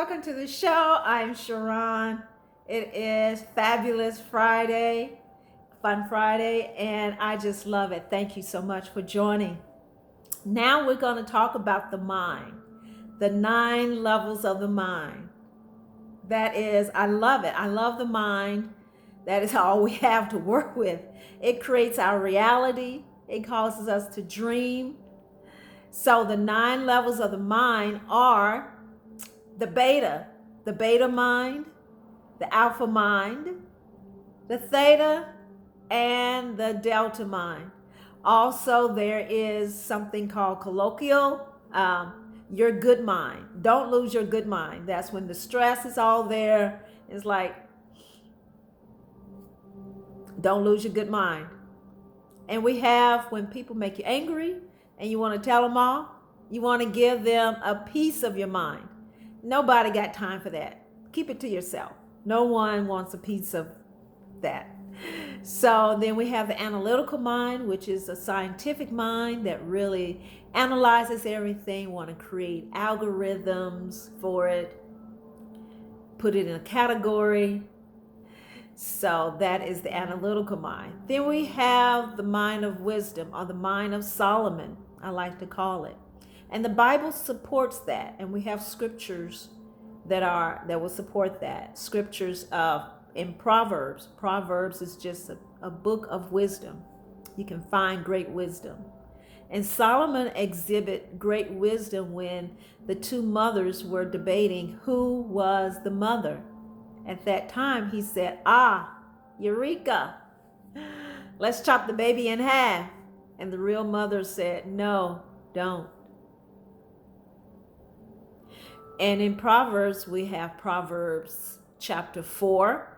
welcome to the show. I'm Sharon. It is Fabulous Friday, Fun Friday, and I just love it. Thank you so much for joining. Now we're going to talk about the mind, the 9 levels of the mind. That is, I love it. I love the mind. That is all we have to work with. It creates our reality, it causes us to dream. So the 9 levels of the mind are the beta mind, the alpha mind, the theta, and the delta mind. Also, there is something called colloquial, your good mind. Don't lose your good mind. That's when the stress is all there. It's like, don't lose your good mind. And we have when people make you angry and you want to tell them off, you want to give them a piece of your mind. Nobody got time for that. Keep it to yourself. No one wants a piece of that. So then we have the analytical mind, which is a scientific mind that really analyzes everything, want to create algorithms for it, put it in a category. So that is the analytical mind. Then we have the mind of wisdom, or the mind of Solomon, I like to call it. And the Bible supports that, and we have scriptures that will support that. Scriptures in Proverbs. Proverbs is just a book of wisdom. You can find great wisdom. And Solomon exhibit great wisdom when the 2 mothers were debating who was the mother. At that time, he said, Eureka, let's chop the baby in half. And the real mother said, no, don't. And in Proverbs, we have Proverbs chapter 4,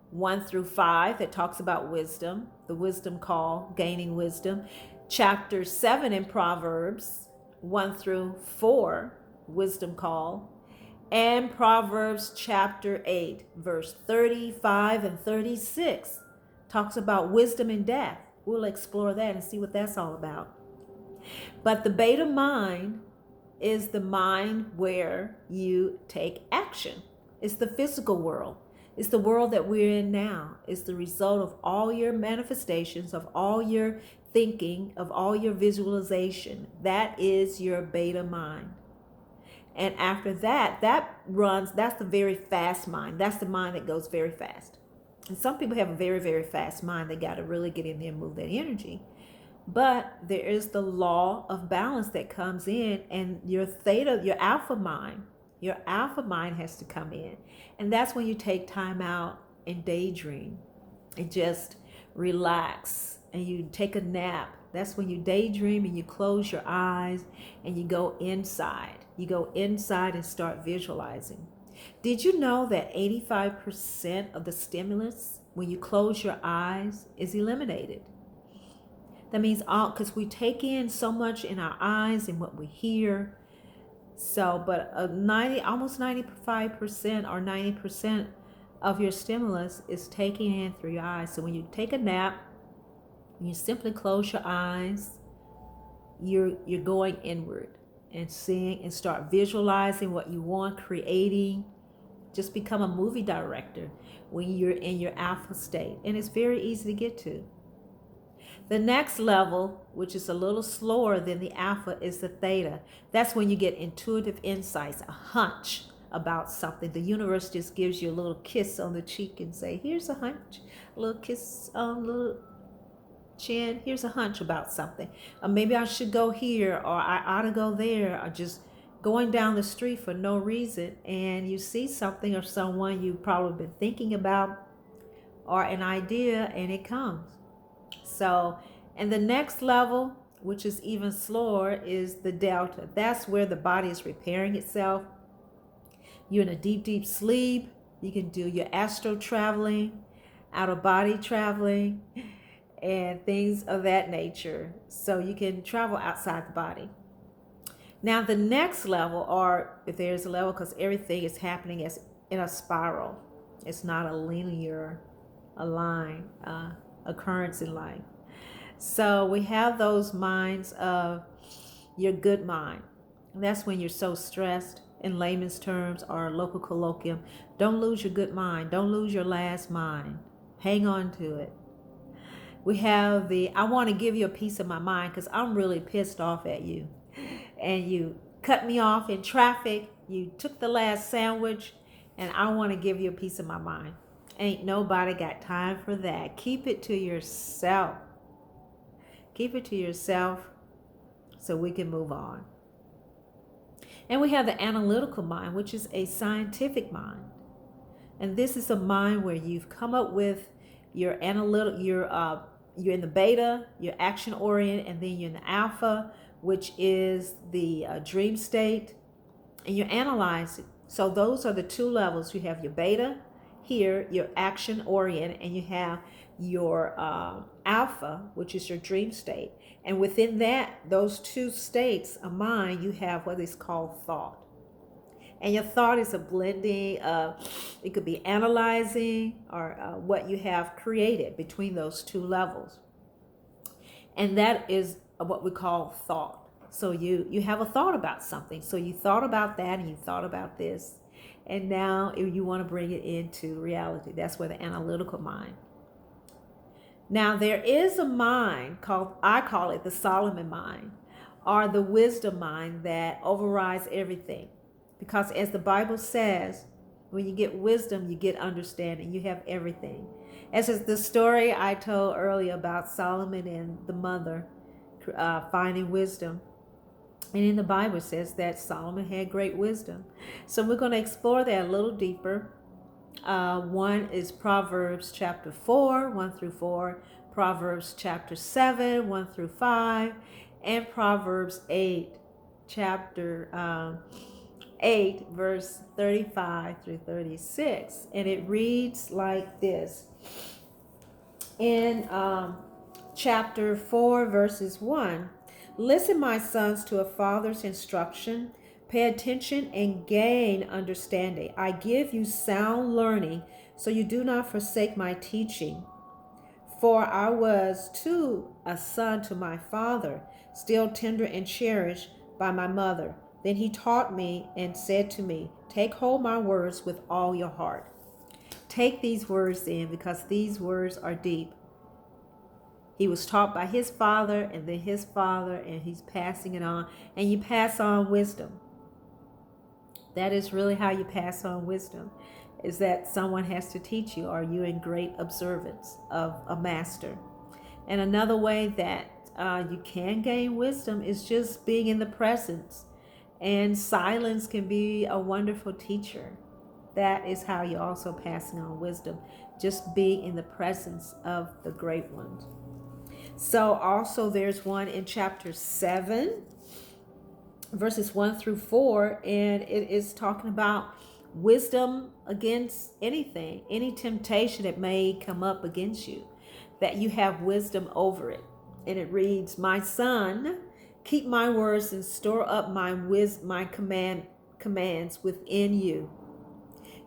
1 through 5, that talks about wisdom, the wisdom call, gaining wisdom. Chapter 7 in Proverbs, 1 through 4, wisdom call. And Proverbs chapter 8, verse 35 and 36, talks about wisdom and death. We'll explore that and see what that's all about. But the beta mind is the mind where you take action. It's the physical world. It's the world that we're in now. It's the result of all your manifestations, of all your thinking, of all your visualization. That is your beta mind. And after that, that's the very fast mind. That's the mind that goes very fast. And some people have a very, very fast mind. They got to really get in there and move that energy. But there is the law of balance that comes in, and your theta, your alpha mind has to come in. And that's when you take time out and daydream and just relax and you take a nap. That's when you daydream and you close your eyes and you go inside. You go inside and start visualizing. Did you know that 85% of the stimulus when you close your eyes is eliminated? That means because we take in so much in our eyes and what we hear. So, but almost 95% or 90% of your stimulus is taken in through your eyes. So when you take a nap, you simply close your eyes, you're going inward and seeing and start visualizing what you want, creating. Just become a movie director when you're in your alpha state. And it's very easy to get to. The next level, which is a little slower than the alpha, is the theta. That's when you get intuitive insights, a hunch about something. The universe just gives you a little kiss on the cheek and say, here's a hunch, a little kiss on the little chin. Here's a hunch about something. Or maybe I should go here, or I ought to go there, or just going down the street for no reason, and you see something or someone you've probably been thinking about, or an idea, and it comes. So, and the next level, which is even slower, is the delta. That's where the body is repairing itself. You're in a deep, deep sleep. You can do your astral traveling, out of body traveling, and things of that nature. So you can travel outside the body. Now the next level, or if there's a level, because everything is happening as in a spiral. It's not a linear, line, occurrence in life. So we have those minds of your good mind. And that's when you're so stressed in layman's terms or local colloquium. Don't lose your good mind. Don't lose your last mind. Hang on to it. We have the I want to give you a piece of my mind because I'm really pissed off at you. And you cut me off in traffic. You took the last sandwich, and I want to give you a piece of my mind. Ain't nobody got time for that. Keep it to yourself. Keep it to yourself so we can move on. And we have the analytical mind, which is a scientific mind. And this is a mind where you've come up with your analytical, you're in the beta, you're action oriented, and then you're in the alpha, which is the dream state, and you analyze it. So those are the two levels. You have your beta here, your action oriented, and you have your alpha, which is your dream state. And within that, those two states of mind, you have what is called thought. And your thought is a blending of, it could be analyzing or what you have created between those two levels. And that is what we call thought. So you have a thought about something. So you thought about that and you thought about this. And now you want to bring it into reality. That's where the analytical mind. Now there is a mind called, I call it the Solomon mind, or the wisdom mind that overrides everything. Because as the Bible says, when you get wisdom, you get understanding. You have everything. As is the story I told earlier about Solomon and the mother finding wisdom. And in the Bible it says that Solomon had great wisdom. So we're going to explore that a little deeper. One is Proverbs chapter 4, 1 through 4, Proverbs chapter 7, 1 through 5, and Proverbs 8, chapter 8, verse 35 through 36. And it reads like this. In chapter 4, verses 1, listen, my sons, to a father's instruction. Pay attention and gain understanding. I give you sound learning, so you do not forsake my teaching. For I was too a son to my father, still tender and cherished by my mother. Then he taught me and said to me, take hold my words with all your heart. Take these words in, because these words are deep. He was taught by his father and then his father, and he's passing it on. And you pass on wisdom. That is really how you pass on wisdom, is that someone has to teach you, or you're in great observance of a master. And another way that you can gain wisdom is just being in the presence. And silence can be a wonderful teacher. That is how you're also passing on wisdom, just being in the presence of the great ones. So also there's one in chapter 7, verses 1 through 4, and it is talking about wisdom against anything, any temptation that may come up against you, that you have wisdom over it. And it reads, my son, keep my words and store up my commands within you.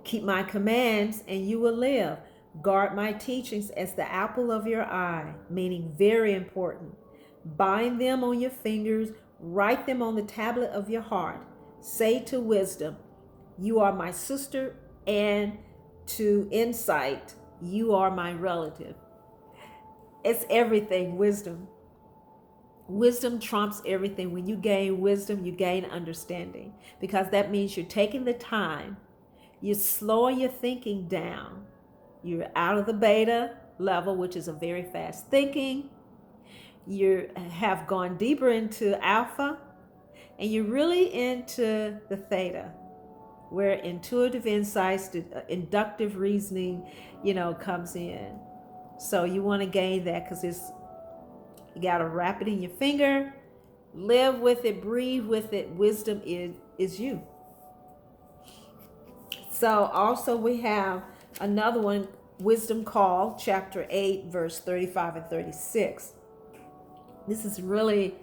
Keep my commands and you will live. Guard my teachings as the apple of your eye, meaning very important. Bind them on your fingers, write them on the tablet of your heart. Say to wisdom, you are my sister, and to insight, you are my relative. It's everything, wisdom. Wisdom trumps everything. When you gain wisdom, you gain understanding, because that means you're taking the time, you're slowing your thinking down. You're out of the beta level, which is a very fast thinking. You have gone deeper into alpha, and you're really into the theta, where intuitive insights, inductive reasoning, comes in. So you want to gain that, because you got to wrap it in your finger, live with it, breathe with it. Wisdom is you. So also we have another one, Wisdom Call, chapter 8, verse 35 and 36. This is really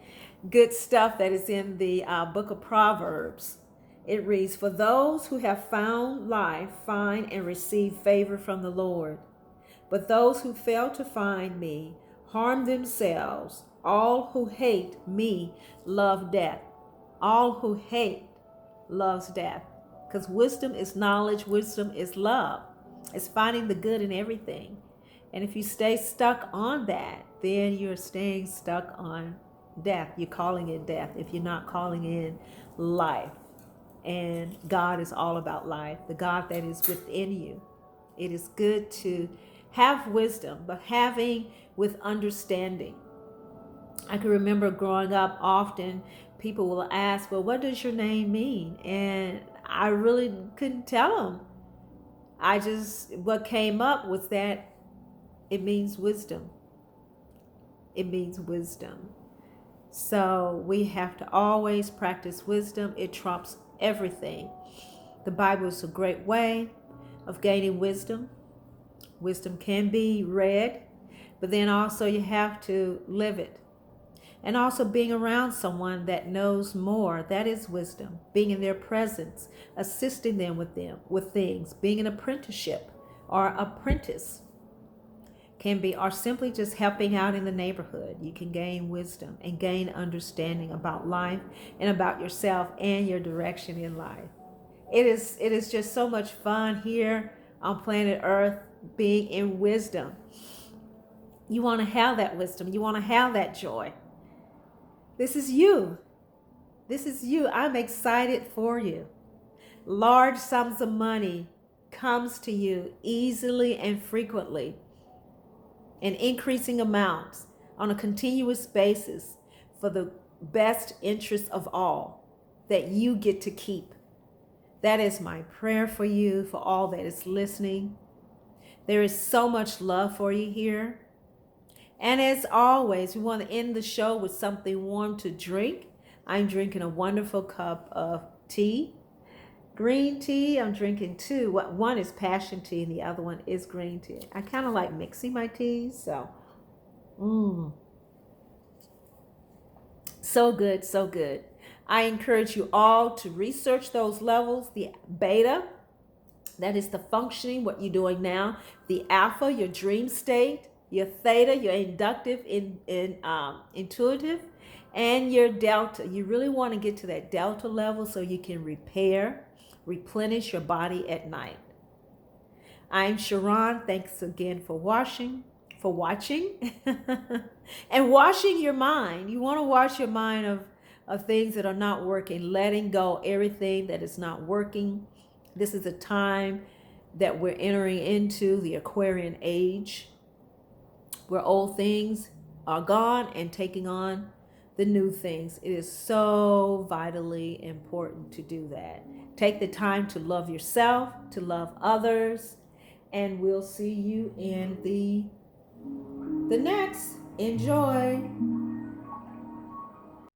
good stuff that is in the book of Proverbs. It reads, for those who have found life find and receive favor from the Lord. But those who fail to find me harm themselves. All who hate me love death. All who hate loves death. Because wisdom is knowledge, wisdom is love. It's finding the good in everything. And if you stay stuck on that, then you're staying stuck on death. You're calling it death if you're not calling in life. And God is all about life, the God that is within you. It is good to have wisdom, but having with understanding. I can remember growing up, often people will ask, well, what does your name mean? And I really couldn't tell them. What came up was that it means wisdom. It means wisdom. So we have to always practice wisdom. It trumps everything. The Bible is a great way of gaining wisdom. Wisdom can be read, but then also you have to live it. And also being around someone that knows more, that is wisdom. Being in their presence, assisting them with things, being an apprenticeship or apprentice can be, or simply just helping out in the neighborhood. You can gain wisdom and gain understanding about life and about yourself and your direction in life. It is just so much fun here on planet Earth being in wisdom. You want to have that wisdom. You want to have that joy. This is you. This is you. I'm excited for you. Large sums of money comes to you easily and frequently in increasing amounts on a continuous basis for the best interest of all that you get to keep. That is my prayer for you, for all that is listening. There is so much love for you here. And as always, we want to end the show with something warm to drink. I'm drinking a wonderful cup of tea. Green tea, I'm drinking two. One is passion tea and the other one is green tea. I kind of like mixing my teas, so. So good, so good. I encourage you all to research those levels. The beta, that is the functioning, what you're doing now. The alpha, your dream state. Your theta, your inductive, intuitive. And your delta. You really want to get to that delta level so you can replenish your body at night. I'm Sharon. Thanks again for watching. And washing your mind. You want to wash your mind of things that are not working, letting go everything that is not working. This is a time that we're entering into the Aquarian age, where old things are gone and taking on the new things. It is so vitally important to do that. Take the time to love yourself, to love others, and we'll see you in the next. Enjoy.